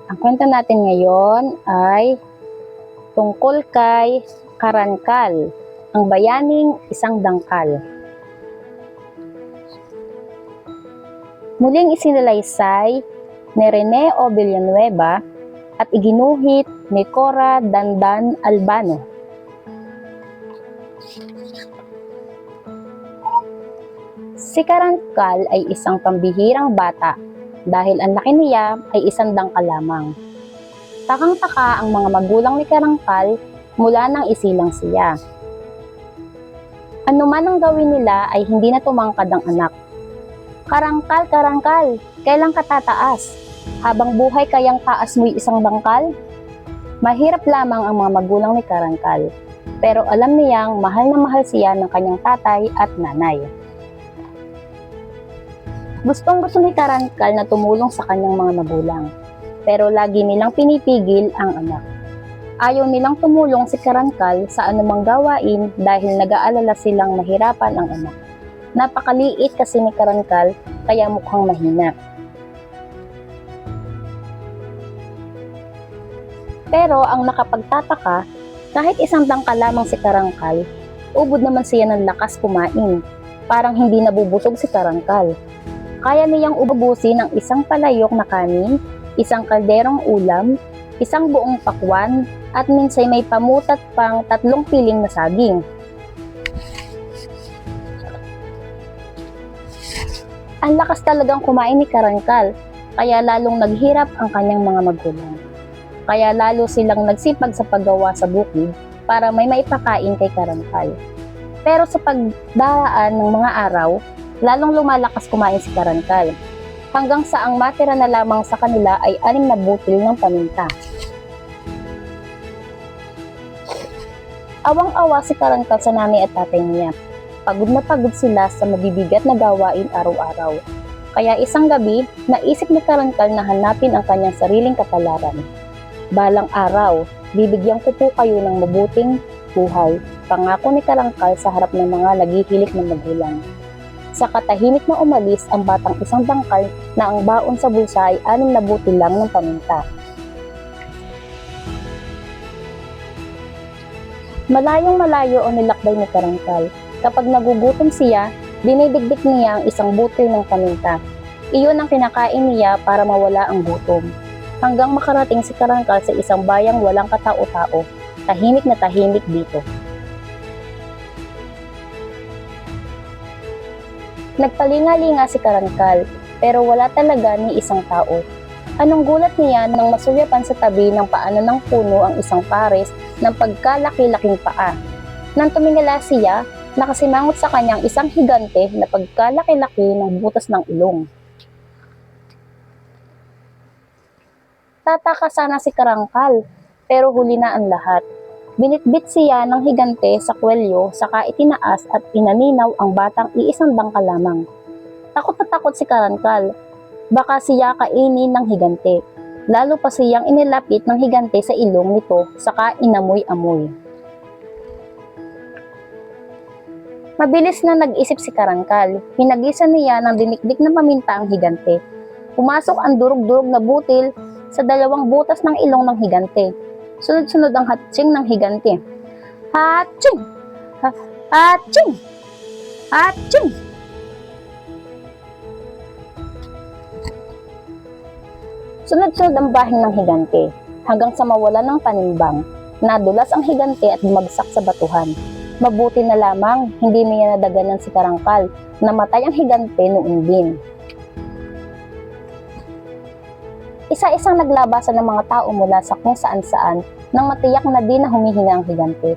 Ang kwento natin ngayon ay tungkol kay Caracal, ang bayaning isang dangkal. Muling isinalaysay ni Rene O. Villanueva at iginuhit ni Cora Dandan Albano. Si Caracal ay isang pambihirang bata dahil ang laki niya ay isang dangkal lamang. Takang-taka ang mga magulang ni Caracal mula nang isilang siya. Ano man ang gawin nila ay hindi na tumangkad ang anak. Caracal, Caracal, kailan ka tataas? Habang buhay kayang taas mo'y isang dangkal? Mahirap lamang ang mga magulang ni Caracal, pero alam niyang mahal na mahal siya ng kanyang tatay at nanay. Gustong-gusto ni Caracal na tumulong sa kanyang mga magulang, pero lagi nilang pinipigil ang anak. Ayaw nilang tumulong si Caracal sa anumang gawain dahil nag-aalala silang mahirapan ang anak. Napakaliit kasi ni Caracal kaya mukhang mahina. Pero ang nakapagtataka, kahit isang dangkal lamang si Caracal, ubod naman siya ng lakas kumain. Parang hindi nabubusog si Caracal. Kaya niyang ubusin ng isang palayok na kanin, isang kalderong ulam, isang buong pakwan, at minsay may pamutat pang 3 piling na saging. Ang lakas talagang kumain ni Caracal, kaya lalong naghirap ang kanyang mga magulang. Kaya lalo silang nagsipag sa paggawa sa bukid para may maipakain kay Caracal. Pero sa pagdaraan ng mga araw, lalong lumalakas kumain si Caracal, hanggang sa ang matira na lamang sa kanila ay 6 na butil ng paminta. Awang-awa si Caracal sa nanay at tatay niya. Pagod na pagod sila sa mabibigat na gawain araw-araw. Kaya isang gabi, naisip ni Caracal na hanapin ang kanyang sariling kapalaran. Balang araw, bibigyan ko po kayo ng mabuting buhay, pangako ni Caracal sa harap ng mga naghihilik na magulang. Sa katahimik na umalis ang batang isang dangkal na ang baon sa bulsa ay 6 na butil lang ng paminta. Malayong malayo ang nilakbay ni Caracal. Kapag nagugutom siya, dinidigdik niya ang isang butil ng paminta. Iyon ang kinakain niya para mawala ang gutom. Hanggang makarating si Caracal sa isang bayang walang katao-tao, tahimik na tahimik dito. Nagpalinga-linga si Caracal, pero wala talaga ni isang tao. Anong gulat niya nang masulyapan sa tabi ng paanan ng puno ang isang pares ng pagkalaki-laking paa. Nang tumingala siya, nakasimangot sa kanyang isang higante na pagkalaki-laki ng butas ng ilong. Tataka sana si Caracal, pero huli na ang lahat. Binitbit siya ng higante sa kwelyo, saka itinaas at inaninaw ang batang iisang dangkal lamang. Takot na takot si Caracal, baka siya kainin ng higante. Lalo pa siyang inilapit ng higante sa ilong nito, saka inamoy-amoy. Mabilis na nag-isip si Caracal, hinagisa niya ng dinikdik na paminta ang higante. Pumasok ang durog-durog na butil sa 2 butas ng ilong ng higante. Sunod-sunod ang hatsing ng higante. Hatsing! Hatsing! Hatsing! Sunod-sunod ang bahing ng higante, hanggang sa mawala ng panimbang. Nadulas ang higante at bumagsak sa batuhan. Mabuti na lamang, hindi niya nadaganan si Caracal. Namatay ang higante noon din. Isa-isang naglabasan ng mga tao mula sa kung saan-saan nang matiyak na di na humihinga ang higante.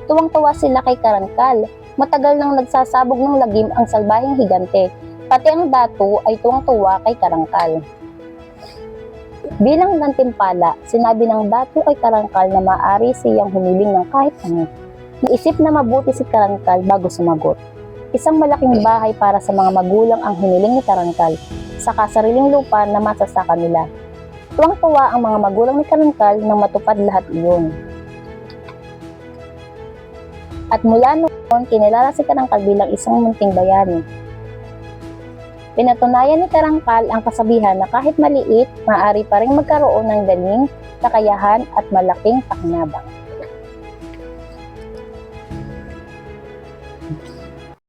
Tuwang-tuwa sila kay Caracal. Matagal nang nagsasabog ng lagim ang salbahing higante. Pati ang dato ay tuwang-tuwa kay Caracal. Bilang gantimpala, sinabi ng dato kay Caracal na maaari siyang humiling ng kahit ano. Naisip na mabuti si Caracal bago sumagot. Isang malaking bahay para sa mga magulang ang hiniling ni Caracal, saka sariling lupa na masa sa kanila. Tuwang-tuwa ang mga magulang ni Caracal nang matupad lahat iyon. At mula noon, kinilala si Caracal bilang isang munting bayani. Pinatunayan ni Karangkal ang kasabihan na kahit maliit, maaari pa rin magkaroon ng galing, kakayahan at malaking pakinabang.